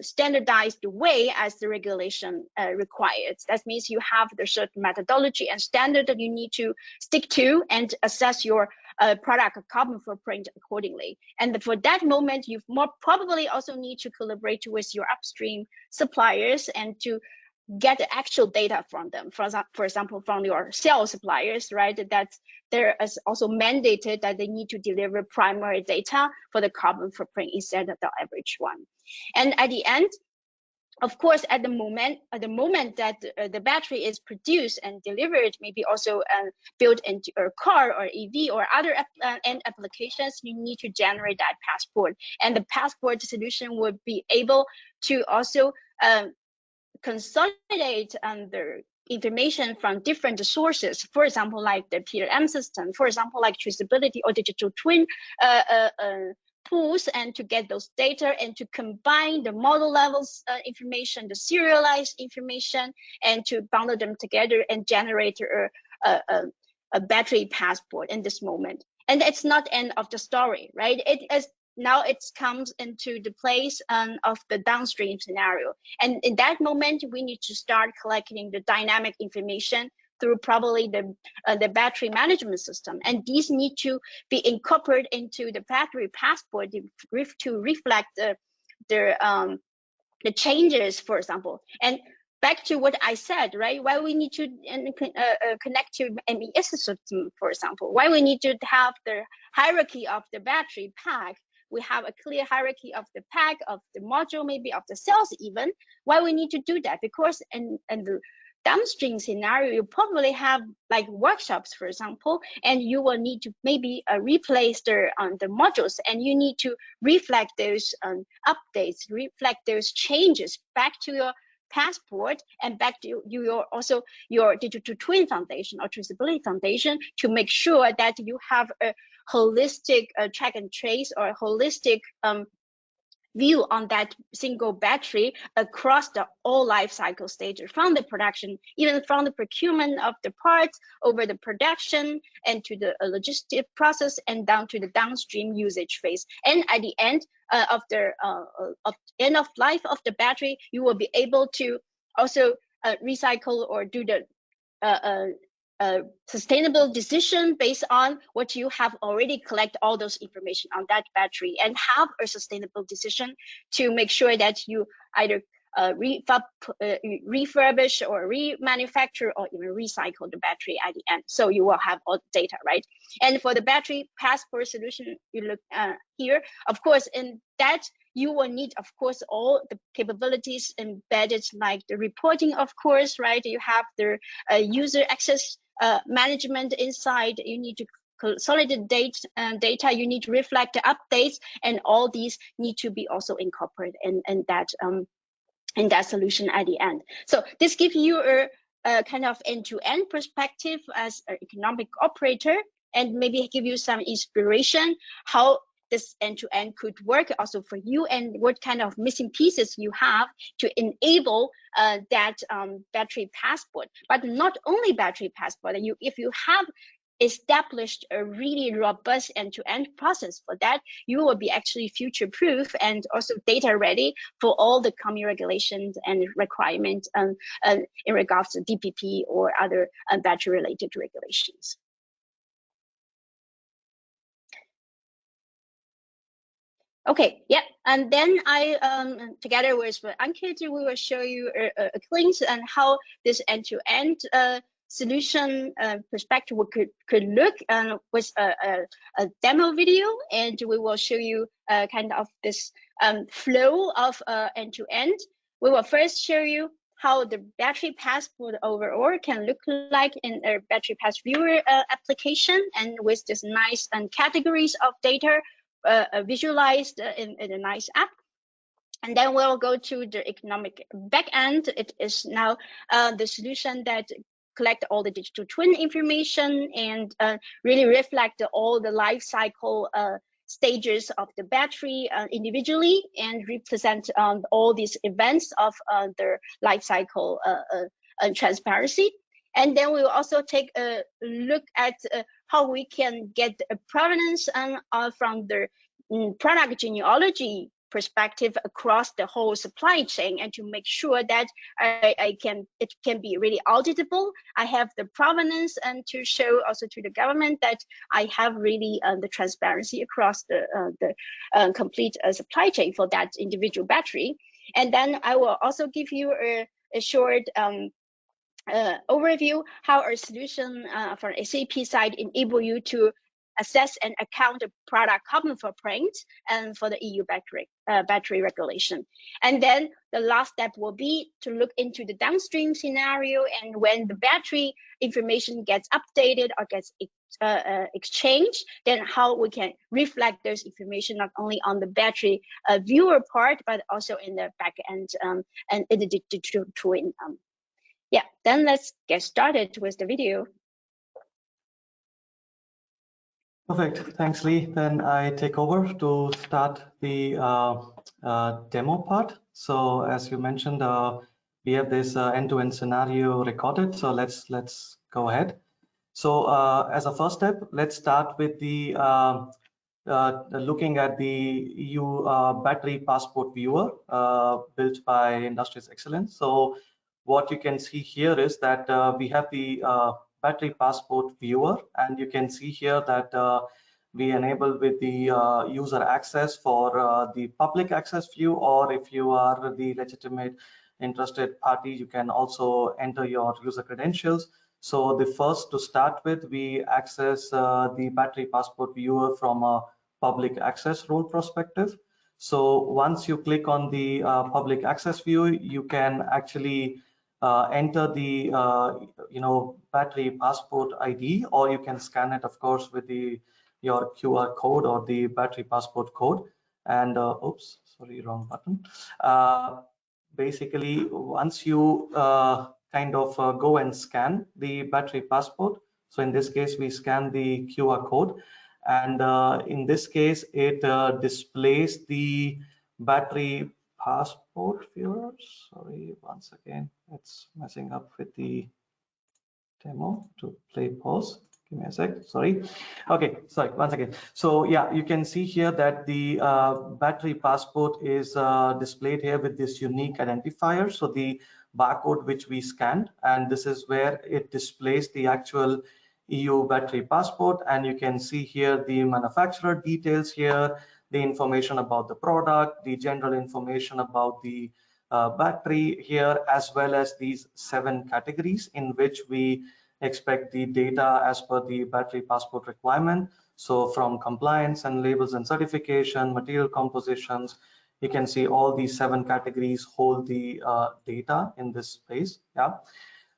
standardized way as the regulation requires. That means you have the certain methodology and standard that you need to stick to and assess your product carbon footprint accordingly. And for that moment, you more probably also need to collaborate with your upstream suppliers and to get the actual data from them. For example, from your cell suppliers, right? That there is also mandated that they need to deliver primary data for the carbon footprint instead of the average one. And at the end, of course, at the moment that the battery is produced and delivered, maybe also built into a car or EV or other end applications, you need to generate that passport. And the passport solution would be able to also consolidate the information from different sources, for example, like the PLM system, for example, like traceability or digital twin pools, and to get those data and to combine the model levels information, the serialized information, and to bundle them together and generate a battery passport in this moment. And it's not end of the story, right? Now it comes into the place of the downstream scenario. And in that moment, we need to start collecting the dynamic information through probably the battery management system. And these need to be incorporated into the battery passport to reflect the changes, for example. And back to what I said, right? Why we need to connect to MES system, for example. Why we need to have the hierarchy of the battery pack. We have a clear hierarchy of the pack, of the module, maybe of the cells even. Why we need to do that? Because in the downstream scenario, you probably have like workshops, for example, and you will need to maybe replace the modules, and you need to reflect those updates, reflect those changes back to your passport and back to your digital twin foundation or traceability foundation to make sure that you have a holistic track and trace or holistic view on that single battery across the all life cycle stages, from the production, even from the procurement of the parts over the production and to the logistic process and down to the downstream usage phase. And at the end of the end of life of the battery, you will be able to also recycle or do the sustainable decision based on what you have already collect all those information on that battery, and have a sustainable decision to make sure that you either refurbish or remanufacture or even recycle the battery at the end. So you will have all the data, right? And for the battery passport solution, you look here, of course, in that you will need, of course, all the capabilities embedded, like the reporting, of course, right? You have the user access management inside. You need to consolidate data. You need to reflect the updates, and all these need to be also incorporated in that solution at the end. So this gives you a kind of end-to-end perspective as an economic operator, and maybe give you some inspiration how this end-to-end could work also for you, and what kind of missing pieces you have to enable that battery passport. But not only battery passport, if you have established a really robust end-to-end process for that, you will be actually future-proof and also data ready for all the coming regulations and requirements in regards to DPP or other battery-related regulations. Okay, yeah, and then I, together with Ankit, we will show you a glimpse on how this end-to-end solution perspective could look with a demo video, and we will show you kind of this flow of end-to-end. We will first show you how the battery passport overall can look like in a battery pass viewer application, and with this nice categories of data visualized in a nice app. And then we'll go to the economic backend. It is now the solution that collect all the digital twin information and really reflect all the life cycle stages of the battery individually, and represent all these events of the life cycle transparency. And then we will also take a look at how we can get a provenance from the product genealogy perspective across the whole supply chain, and to make sure that it can be really auditable. I have the provenance, and to show also to the government that I have really the transparency across the complete supply chain for that individual battery. And then I will also give you a short overview how our solution from SAP side enable you to assess and account the product carbon footprint and for the EU battery regulation. And then the last step will be to look into the downstream scenario, and when the battery information gets updated or gets exchanged, then how we can reflect those information not only on the battery viewer part, but also in the back end and in the digital twin. Yeah, then let's get started with the video. Perfect, thanks Lee. Then I take over to start the demo part. So as you mentioned, we have this end-to-end scenario recorded. So let's go ahead. So as a first step, let's start with the looking at the EU battery passport viewer built by Industries eXcellence. So what you can see here is that we have the battery passport viewer, and you can see here that we enable with the user access for the public access view, or if you are the legitimate interested party, you can also enter your user credentials. So the first to start with, we access the battery passport viewer from a public access role perspective. So once you click on the public access view, you can actually enter the battery passport ID, or you can scan it, of course, with your QR code or the battery passport code. And oops, sorry, wrong button. Basically, once you kind of go and scan the battery passport, so in this case we scan the QR code, and in this case it displays the battery passport viewer. Sorry, once again it's messing up with the demo. To play pause, give me a sec, sorry. Okay, sorry, once again. So yeah, you can see here that the battery passport is displayed here with this unique identifier, so the barcode which we scanned, and this is where it displays the actual EU battery passport. And you can see here the manufacturer details here, the information about the product, the general information about the battery here, as well as these 7 categories in which we expect the data as per the battery passport requirement. So from compliance and labels and certification, material compositions, you can see all these 7 categories hold the data in this space. Yeah.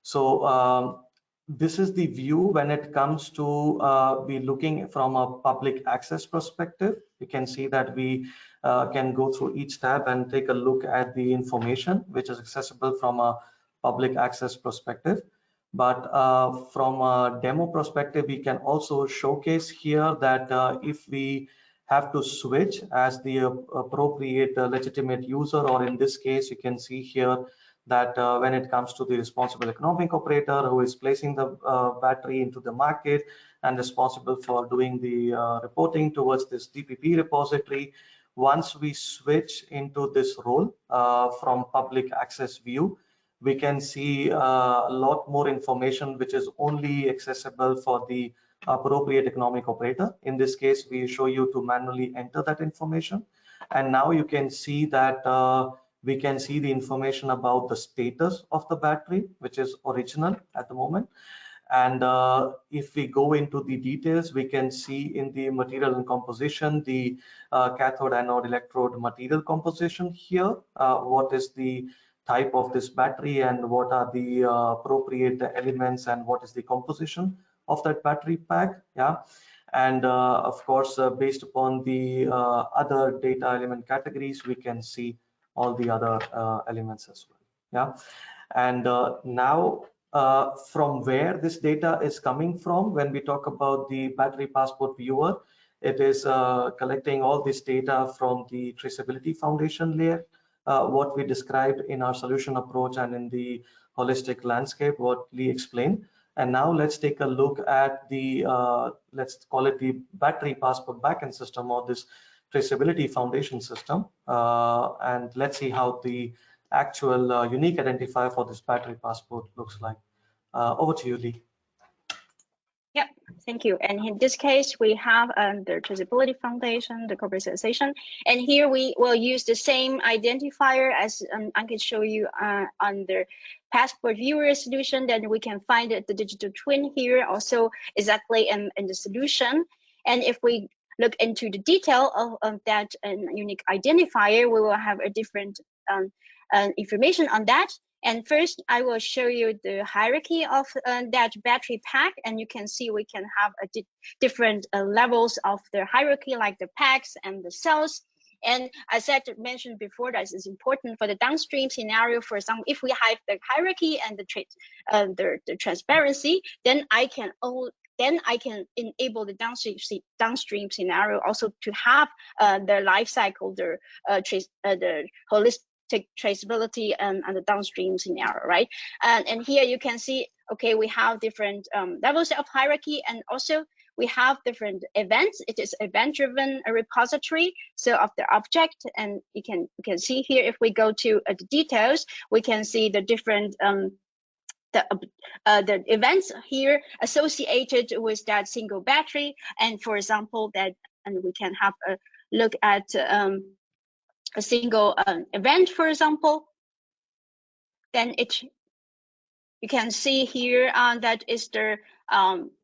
So this is the view when it comes to be looking from a public access perspective. You can see that we can go through each tab and take a look at the information which is accessible from a public access perspective. But from a demo perspective, we can also showcase here that if we have to switch as the appropriate legitimate user, or in this case, you can see here that when it comes to the responsible economic operator who is placing the battery into the market and responsible for doing the reporting towards this DPP repository, once we switch into this role from public access view, we can see a lot more information which is only accessible for the appropriate economic operator. In this case, we show you to manually enter that information. And now you can see that we can see the information about the status of the battery, which is original at the moment. And if we go into the details, we can see in the material and composition, the cathode anode electrode material composition here, what is the type of this battery and what are the appropriate elements and what is the composition of that battery pack. Yeah. And of course, based upon the other data element categories, we can see all the other elements as well. Yeah. And now from where this data is coming from, when we talk about the battery passport viewer, it is collecting all this data from the traceability foundation layer, what we described in our solution approach and in the holistic landscape, what Lee explained. And now let's take a look at the, let's call it the battery passport backend system, or this traceability foundation system. And let's see how the actual unique identifier for this battery passport looks like. Over to you, Lee. Yeah, thank you. And in this case, we have the traceability foundation, the corporatization, and here we will use the same identifier as I can show you on the passport viewer solution. Then we can find the digital twin here also exactly in the solution. And if we look into the detail of that unique identifier, we will have a different information on that. And first, I will show you the hierarchy of that battery pack, and you can see we can have different levels of the hierarchy, like the packs and the cells. And as I mentioned before, that is important for the downstream scenario. For example, if we have the hierarchy and the transparency, then I can enable the downstream scenario also to have the life cycle, the holistic traceability and the downstream scenario, right? And here you can see, okay, we have different levels of hierarchy, and also we have different events. It is event-driven repository, so of the object, and you can see here, if we go to the details, we can see the different the events here associated with that single battery. And for example, and we can have a look at a single event, for example, then you can see here that is the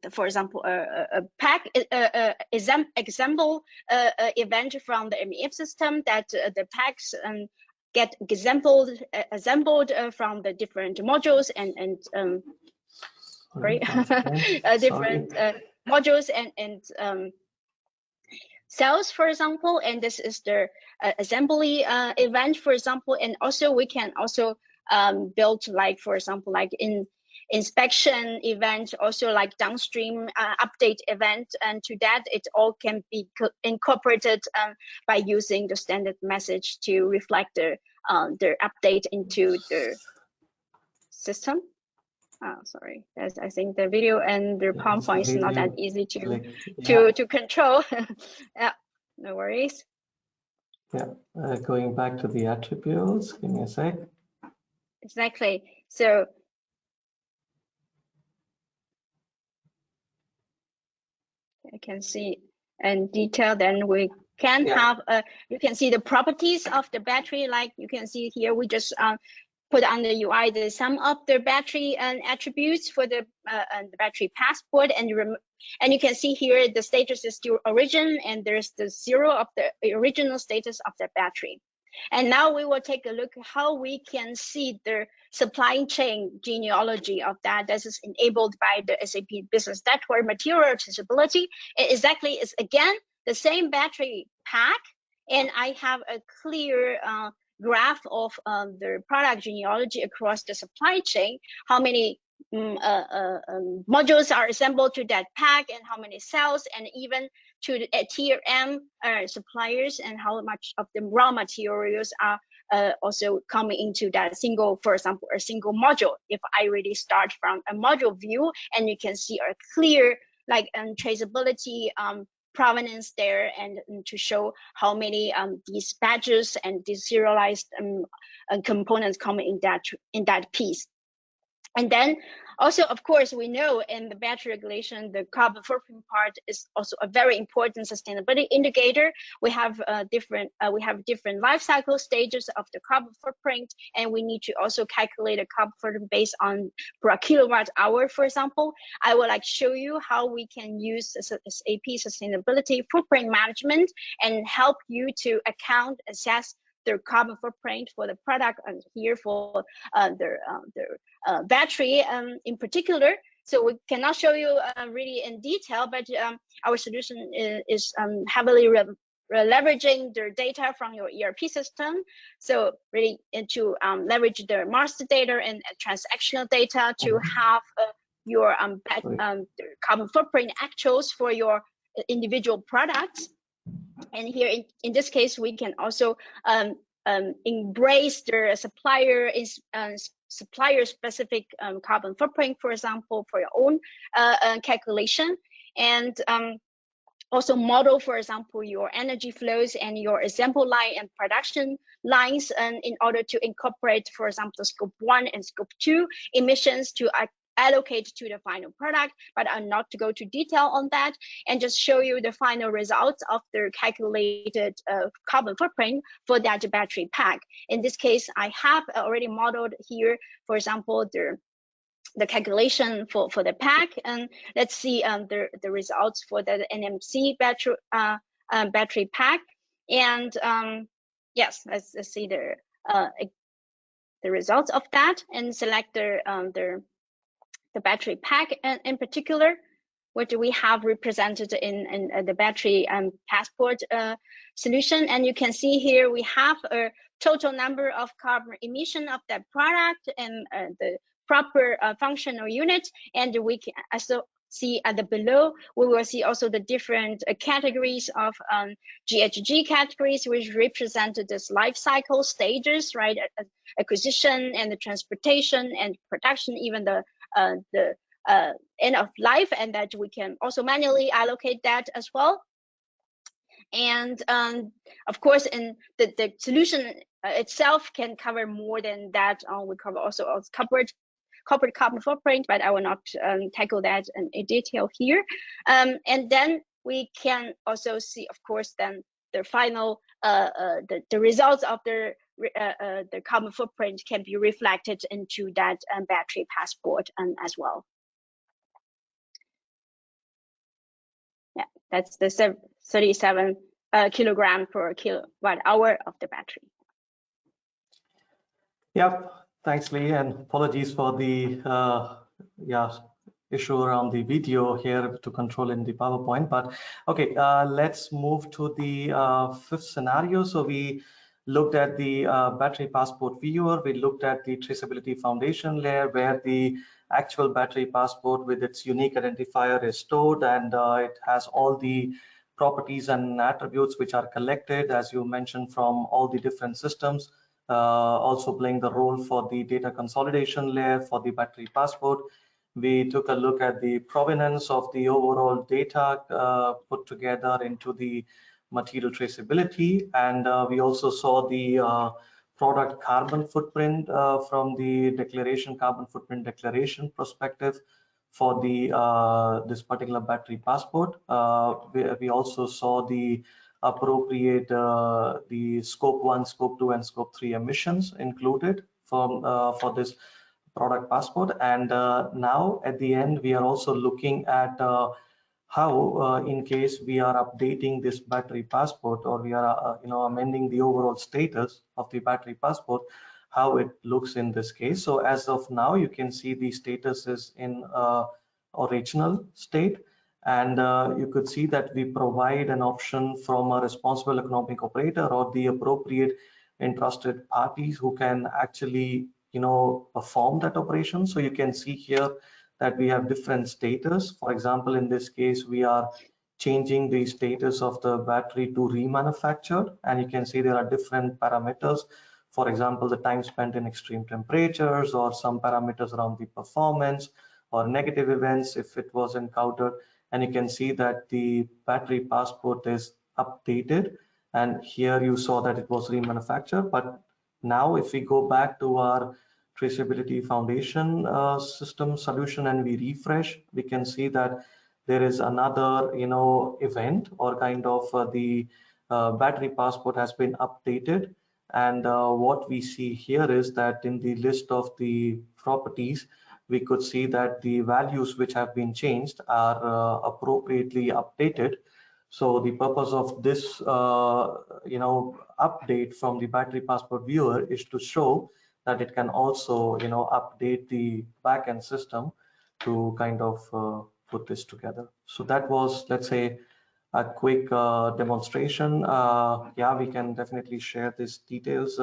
for example a pack example event from the MEF system, that the packs get assembled from the different modules and different modules and cells, for example, and this is the assembly event, for example. And also we can also build, like, for example, like in inspection event, also like downstream update event, and to that it all can be incorporated by using the standard message to reflect the update into the system. Sorry, I think the video and the PowerPoint is not that easy to control. Yeah, no worries. Yeah, going back to the attributes, give me a sec. Exactly. So I can see in detail, then we can have you can see the properties of the battery. Like you can see here, we just put on the UI the sum of the battery and attributes for the battery passport, and you can see here the status is still origin, and there's the 0 of the original status of the battery. And now we will take a look how we can see the supply chain genealogy of that. This is enabled by the SAP Business Network Material Traceability. It exactly is again the same battery pack, and I have a clear graph of the product genealogy across the supply chain, how many modules are assembled to that pack, and how many cells, and even to the tier M suppliers, and how much of the raw materials are also coming into that single, for example, a single module. If I really start from a module view, and you can see a clear like traceability provenance there, and to show how many these badges and these serialized components come in that piece. And then also, of course, we know in the battery regulation, the carbon footprint part is also a very important sustainability indicator. We have different life cycle stages of the carbon footprint, and we need to also calculate a carbon footprint based on per kilowatt hour, for example. I will like show you how we can use SAP sustainability footprint management and help you to assess their carbon footprint for the product, and here for their battery in particular. So we cannot show you really in detail, but our solution is heavily leveraging their data from your ERP system. So really to leverage the master data and transactional data to have your carbon footprint actuals for your individual products. And here in this case, we can also embrace the supplier specific carbon footprint, for example, for your own calculation, and also model, for example, your energy flows and your example line and production lines, and in order to incorporate, for example, scope 1 and scope 2 emissions to allocate to the final product, but I'm not to go to detail on that, and just show you the final results of the calculated carbon footprint for that battery pack. In this case, I have already modeled here, for example, the calculation for the pack, and let's see the results for the NMC battery pack. And yes, let's see the results of that, and select the battery pack in particular, what do we have represented in the battery passport solution. And you can see here we have a total number of carbon emission of that product and the proper functional unit, and we can also see at the below, we will see also the different categories of GHG categories, which represented this life cycle stages, right? Acquisition and the transportation and production, even the end of life, and that we can also manually allocate that as well. And of course, in the solution itself can cover more than that. We cover also corporate carbon footprint, but I will not tackle that in detail here. And then we can also see, of course, then the final the results of the carbon footprint can be reflected into that battery passport as well. Yeah, that's the 37 kilogram per kilowatt hour of the battery. Yep, thanks, Lee, and apologies for the issue around the video here to control in the PowerPoint. But okay, let's move to the fifth scenario. So we looked at the battery passport viewer. We looked at the traceability foundation layer, where the actual battery passport with its unique identifier is stored, and it has all the properties and attributes which are collected, as you mentioned, from all the different systems, also playing the role for the data consolidation layer for the battery passport. We took a look at the provenance of the overall data put together into the material traceability, and we also saw the product carbon footprint from the carbon footprint declaration perspective for the this particular battery passport. We also saw the appropriate the scope 1, scope 2, and scope 3 emissions included for this product passport. And now at the end, we are also looking at how in case we are updating this battery passport, or we are amending the overall status of the battery passport, how it looks in this case. So as of now, you can see the status is in original state, and you could see that we provide an option from a responsible economic operator or the appropriate entrusted parties who can actually perform that operation. So you can see here that we have different status. For example, in this case, we are changing the status of the battery to remanufactured, and you can see there are different parameters. For example, the time spent in extreme temperatures, or some parameters around the performance or negative events if it was encountered. And you can see that the battery passport is updated, and here you saw that it was remanufactured. But now if we go back to our traceability foundation system solution and we refresh, we can see that there is another event, or kind of the battery passport has been updated. And what we see here is that in the list of the properties, we could see that the values which have been changed are appropriately updated. So the purpose of this update from the battery passport viewer is to show that it can also update the backend system to kind of put this together. So that was, let's say, a quick demonstration. Yeah, we can definitely share these details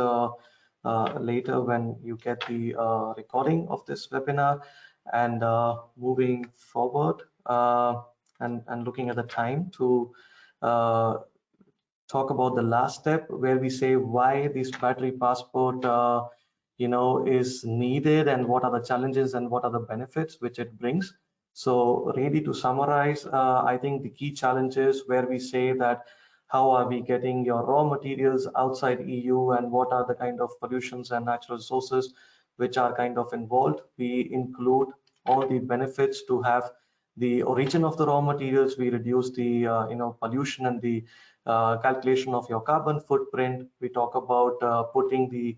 later when you get the recording of this webinar. And moving forward and looking at the time to talk about the last step, where we say why this battery passport is needed, and what are the challenges and what are the benefits which it brings. So really, to summarize, I think the key challenges where we say that how are we getting your raw materials outside EU, and what are the kind of pollutions and natural resources which are kind of involved. We include all the benefits to have the origin of the raw materials. We reduce the pollution and the calculation of your carbon footprint. We talk about putting the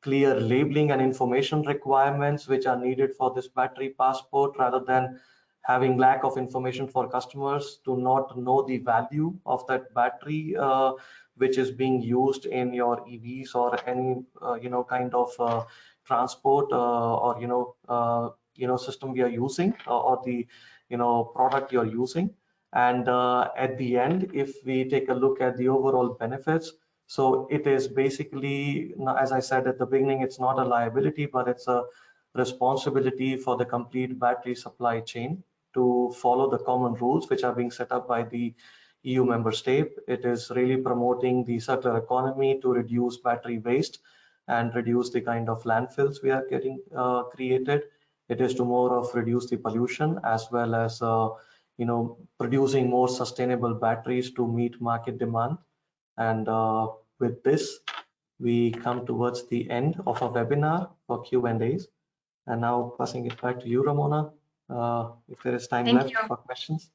clear labeling and information requirements which are needed for this battery passport, rather than having lack of information for customers to not know the value of that battery which is being used in your EVs or any kind of transport or system we are using, or the product you're using. And at the end, if we take a look at the overall benefits, so it is basically, as I said at the beginning, it's not a liability, but it's a responsibility for the complete battery supply chain to follow the common rules which are being set up by the EU member state. It is really promoting the circular economy to reduce battery waste and reduce the kind of landfills we are getting created. It is to more of reduce the pollution, as well as producing more sustainable batteries to meet market demand. And with this, we come towards the end of our webinar for Q&As. And now passing it back to you, Ramona, if there is time left for questions.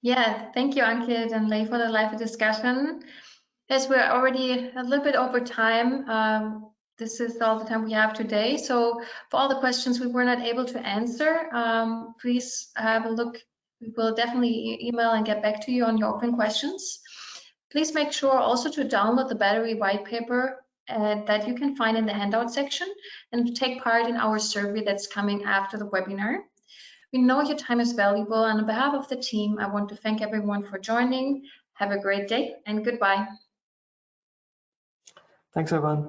Yeah, thank you, Ankit and Lei, for the lively discussion. As we're already a little bit over time, this is all the time we have today. So for all the questions we were not able to answer, please have a look. We will definitely email and get back to you on your open questions. Please make sure also to download the battery white paper that you can find in the handout section, and take part in our survey that's coming after the webinar. We know your time is valuable, and on behalf of the team, I want to thank everyone for joining. Have a great day and goodbye. Thanks, everyone.